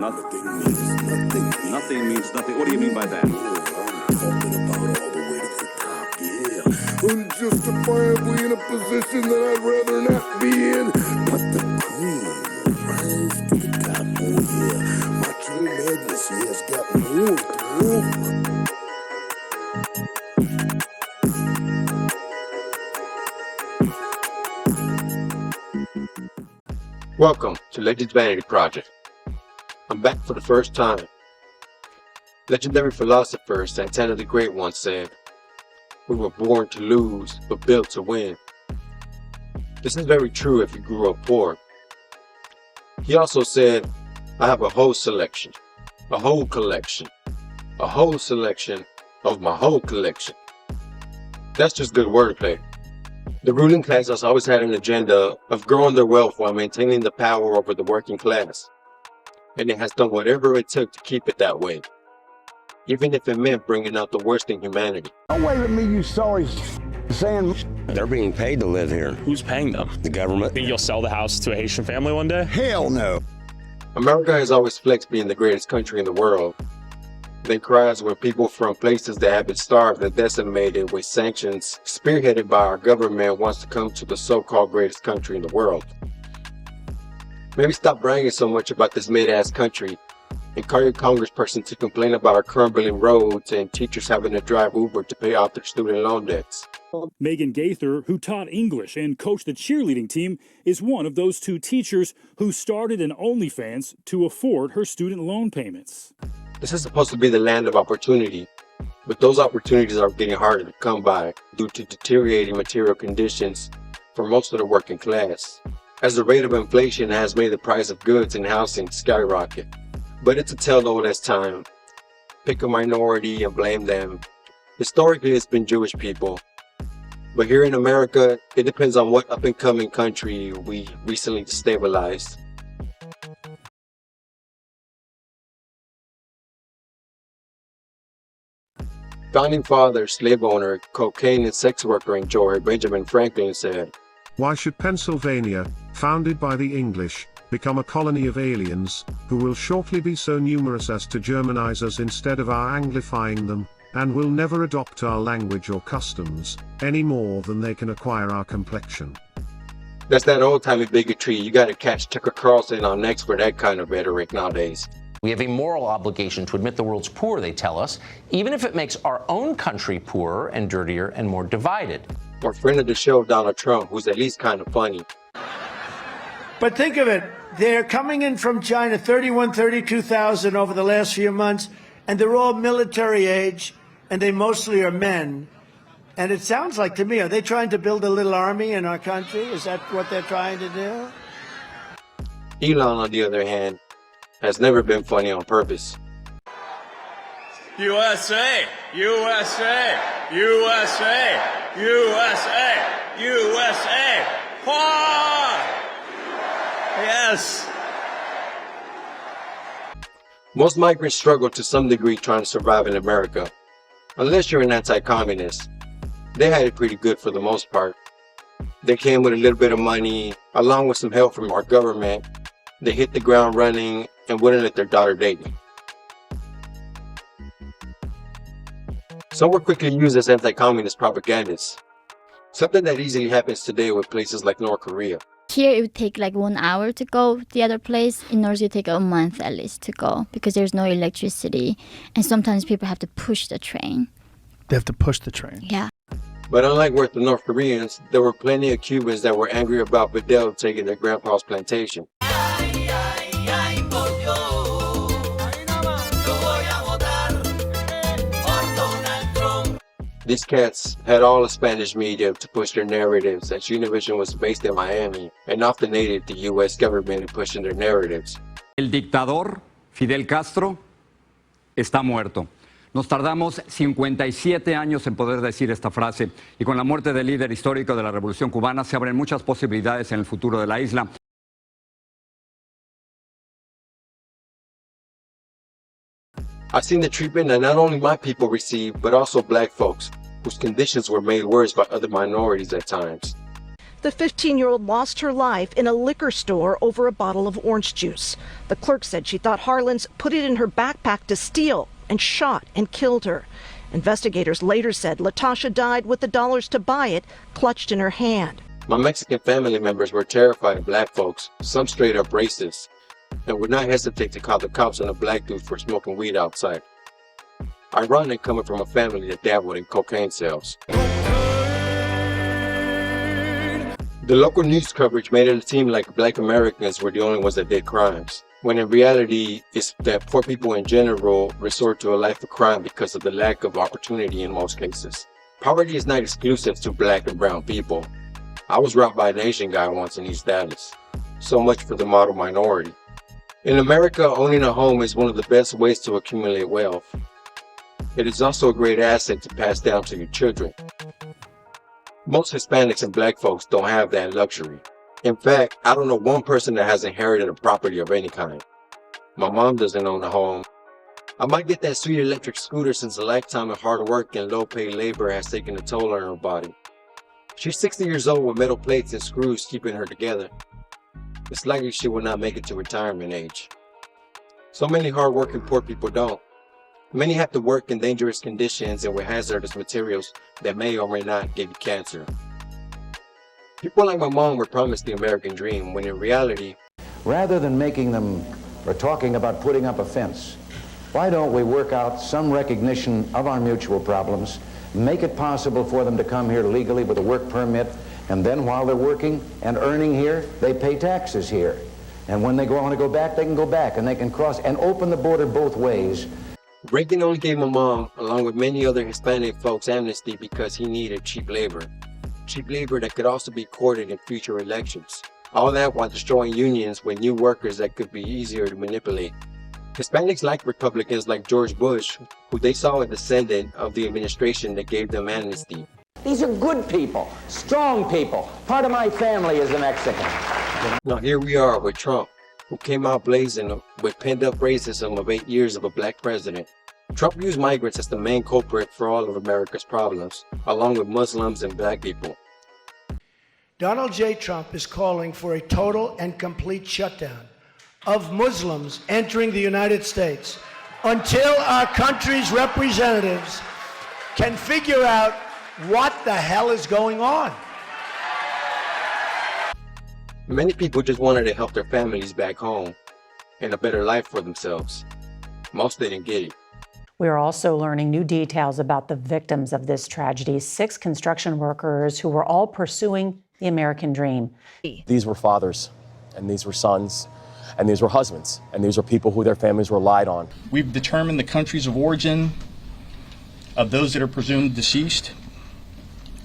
Nothing means nothing. Nothing means nothing. What do you mean by that? I'm talking about all the way to the top, yeah. Unjustifiably in a position that I'd rather not be in. But the cream will rise to the top, oh yeah. My true madness, has got more to offer. Welcome to Legends Vanity Project. I'm back for the first time. Legendary philosopher Santana the Great once said, "We were born to lose, but built to win." This is very true if you grew up poor. He also said, "I have a whole selection, a whole collection, a whole selection of my whole collection." That's just good wordplay. The ruling class has always had an agenda of growing their wealth while maintaining the power over the working class. And it has done whatever it took to keep it that way, even if it meant bringing out the worst in humanity. Don't wave at me, you sorry saying. They're being paid to live here. Who's paying them? The government. Think you'll sell the house to a Haitian family one day? Hell no. America has always flexed being the greatest country in the world. Then cries when people from places that have been starved and decimated with sanctions spearheaded by our government wants to come to the so-called greatest country in the world. Maybe stop bragging so much about this mid-ass country and call your congressperson to complain about our crumbling roads and teachers having to drive Uber to pay off their student loan debts. Megan Gaither, who taught English and coached the cheerleading team, is one of those two teachers who started an OnlyFans to afford her student loan payments. This is supposed to be the land of opportunity, but those opportunities are getting harder to come by due to deteriorating material conditions for most of the working class, as the rate of inflation has made the price of goods and housing skyrocket. But it's a tale old as time. Pick a minority and blame them. Historically, it's been Jewish people. But here in America, it depends on what up-and-coming country we recently destabilized. Founding father, slave owner, cocaine and sex worker enjoyer Benjamin Franklin said, "Why should Pennsylvania, founded by the English, become a colony of aliens, who will shortly be so numerous as to Germanize us instead of our Anglifying them, and will never adopt our language or customs, any more than they can acquire our complexion?" That's that old-timey bigotry. You gotta catch Tucker Carlson on next for that kind of rhetoric nowadays. We have a moral obligation to admit the world's poor, they tell us, even if it makes our own country poorer and dirtier and more divided. Or friend of the show, Donald Trump, who's at least kind of funny. But think of it, they're coming in from China, 32,000 over the last few months, and they're all military age, and they mostly are men. And it sounds like to me, are they trying to build a little army in our country? Is that what they're trying to do? Elon, on the other hand, has never been funny on purpose. USA! USA! USA! USA! USA! Wah! Yes! Most migrants struggle to some degree trying to survive in America. Unless you're an anti-communist. They had it pretty good for the most part. They came with a little bit of money, along with some help from our government. They hit the ground running and wouldn't let their daughter date me. Some were quickly used as anti-communist propagandists. Something that easily happens today with places like North Korea. Here it would take like 1 hour to go the other place. In North, it take a month at least to go because there's no electricity. And sometimes people have to push the train. They have to push the train? Yeah. But unlike with the North Koreans, there were plenty of Cubans that were angry about Fidel taking their grandpa's plantation. These cats had all the Spanish media to push their narratives, as Univision was based in Miami and often aided the U.S. government in pushing their narratives. El dictador Fidel Castro está muerto. Nos tardamos 57 años en poder decir esta frase y con la muerte del líder histórico de la Revolución Cubana se abren muchas posibilidades en el futuro de la isla. I've seen the treatment that not only my people received, but also black folks, whose conditions were made worse by other minorities at times. The 15-year-old lost her life in a liquor store over a bottle of orange juice. The clerk said she thought Harlins put it in her backpack to steal and shot and killed her. Investigators later said Latasha died with the dollars to buy it clutched in her hand. My Mexican family members were terrified of black folks, some straight up racist, and would not hesitate to call the cops on a black dude for smoking weed outside. Ironic coming from a family that dabbled in cocaine sales. The local news coverage made it seem like black Americans were the only ones that did crimes, when in reality, it's that poor people in general resort to a life of crime because of the lack of opportunity in most cases. Poverty is not exclusive to black and brown people. I was robbed by an Asian guy once in East Dallas. So much for the model minority. In America, owning a home is one of the best ways to accumulate wealth. It is also a great asset to pass down to your children. Most Hispanics and black folks don't have that luxury. In fact, I don't know one person that has inherited a property of any kind. My mom doesn't own a home. I might get that sweet electric scooter since a lifetime of hard work and low-paid labor has taken a toll on her body. She's 60 years old with metal plates and screws keeping her together. It's likely she will not make it to retirement age. So many hard-working poor people don't. Many have to work in dangerous conditions and with hazardous materials that may or may not give you cancer. People like my mom were promised the American dream, when in reality, rather than making them or talking about putting up a fence, why don't we work out some recognition of our mutual problems, make it possible for them to come here legally with a work permit, and then while they're working and earning here, they pay taxes here. And when they want to go back, they can go back and they can cross and open the border both ways. Reagan only gave my mom, along with many other Hispanic folks, amnesty because he needed cheap labor. Cheap labor that could also be courted in future elections. All that while destroying unions with new workers that could be easier to manipulate. Hispanics like Republicans like George Bush, who they saw a descendant of the administration that gave them amnesty. These are good people, strong people. Part of my family is a Mexican. Now here we are with Trump, who came out blazing with pent-up racism of 8 years of a black president. Trump used migrants as the main culprit for all of America's problems, along with Muslims and black people. Donald J. Trump is calling for a total and complete shutdown of Muslims entering the United States until our country's representatives can figure out what the hell is going on. Many people just wanted to help their families back home and a better life for themselves. Most didn't get it. We are also learning new details about the victims of this tragedy, 6 construction workers who were all pursuing the American dream. These were fathers, and these were sons, and these were husbands, and these were people who their families relied on. We've determined the countries of origin of those that are presumed deceased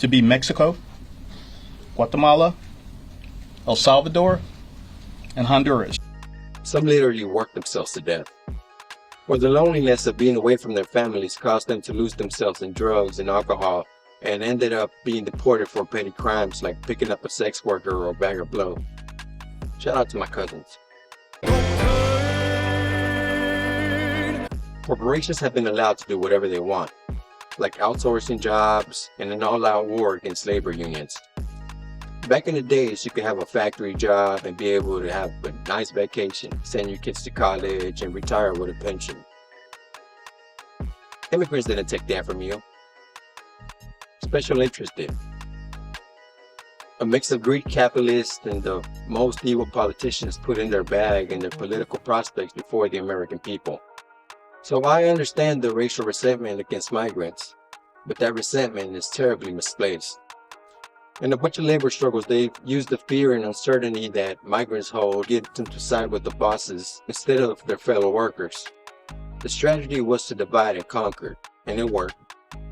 to be Mexico, Guatemala, El Salvador, and Honduras. Some literally worked themselves to death. Or the loneliness of being away from their families caused them to lose themselves in drugs and alcohol and ended up being deported for petty crimes like picking up a sex worker or a bag of blow. Shout out to my cousins. Corporations have been allowed to do whatever they want, like outsourcing jobs and an all-out war against labor unions. Back in the days, you could have a factory job and be able to have a nice vacation, send your kids to college, and retire with a pension. Immigrants didn't take that from you. Special interests did. A mix of greedy capitalists and the most evil politicians put in their bag and their political prospects before the American people. So I understand the racial resentment against migrants, but that resentment is terribly misplaced. In a bunch of labor struggles, they've used the fear and uncertainty that migrants hold, get them to side with the bosses instead of their fellow workers. The strategy was to divide and conquer, and it worked.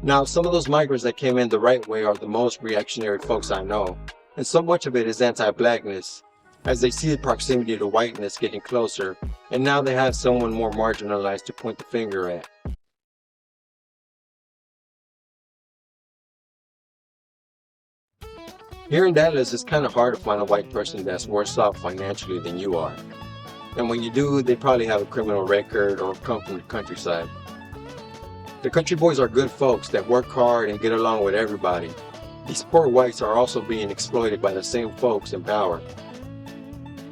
Now, some of those migrants that came in the right way are the most reactionary folks I know, and so much of it is anti-blackness, as they see the proximity to whiteness getting closer, and now they have someone more marginalized to point the finger at. Here in Dallas, it's kind of hard to find a white person that's worse off financially than you are. And when you do, they probably have a criminal record or come from the countryside. The country boys are good folks that work hard and get along with everybody. These poor whites are also being exploited by the same folks in power.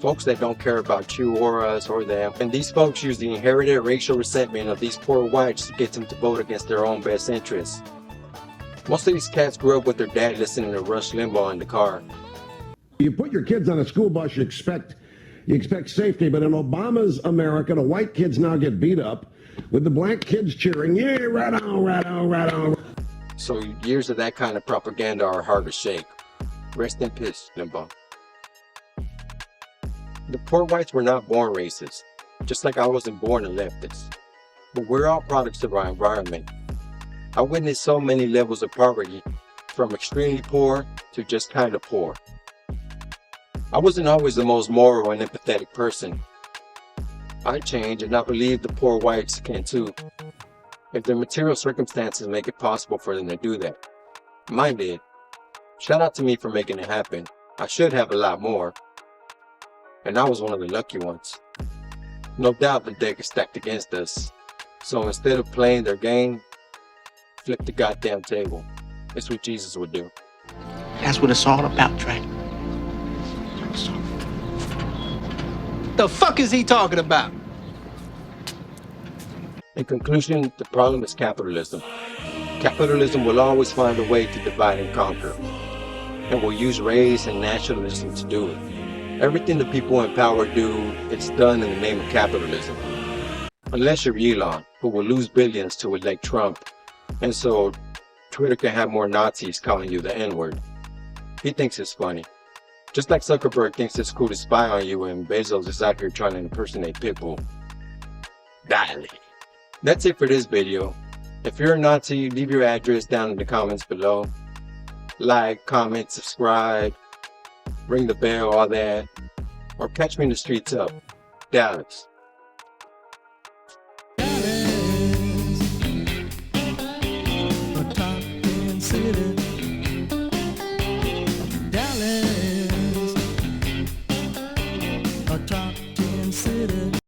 Folks that don't care about you or us or them, and these folks use the inherited racial resentment of these poor whites to get them to vote against their own best interests. Most of these cats grew up with their dad listening to Rush Limbaugh in the car. You put your kids on a school bus, you expect safety, but in Obama's America, the white kids now get beat up with the black kids cheering, yeah, right on, right on, right on. So years of that kind of propaganda are hard to shake. Rest in peace, Limbaugh. The poor whites were not born racist, just like I wasn't born a leftist. But we're all products of our environment. I witnessed so many levels of poverty, from extremely poor to just kind of poor. I wasn't always the most moral and empathetic person. I changed, and I believe the poor whites can too, if their material circumstances make it possible for them to do that. Mine did. Shout out to me for making it happen. I should have a lot more. And I was one of the lucky ones. No doubt the deck is stacked against us. So instead of playing their game, flip the goddamn table. It's what Jesus would do. That's what it's all about, Trey. The fuck is he talking about? In conclusion, the problem is capitalism. Capitalism will always find a way to divide and conquer, and will use race and nationalism to do it. Everything the people in power do, it's done in the name of capitalism. Unless you're Elon, who will lose billions to elect Trump, and so Twitter can have more Nazis calling you the N-word. He thinks it's funny. Just like Zuckerberg thinks it's cool to spy on you and Bezos is out here trying to impersonate Pitbull. Dale. That's it for this video. If you're a Nazi, leave your address down in the comments below. Like, comment, subscribe, ring the bell, all that. Or catch me in the streets up. Dallas. Dallas, a top 10 city.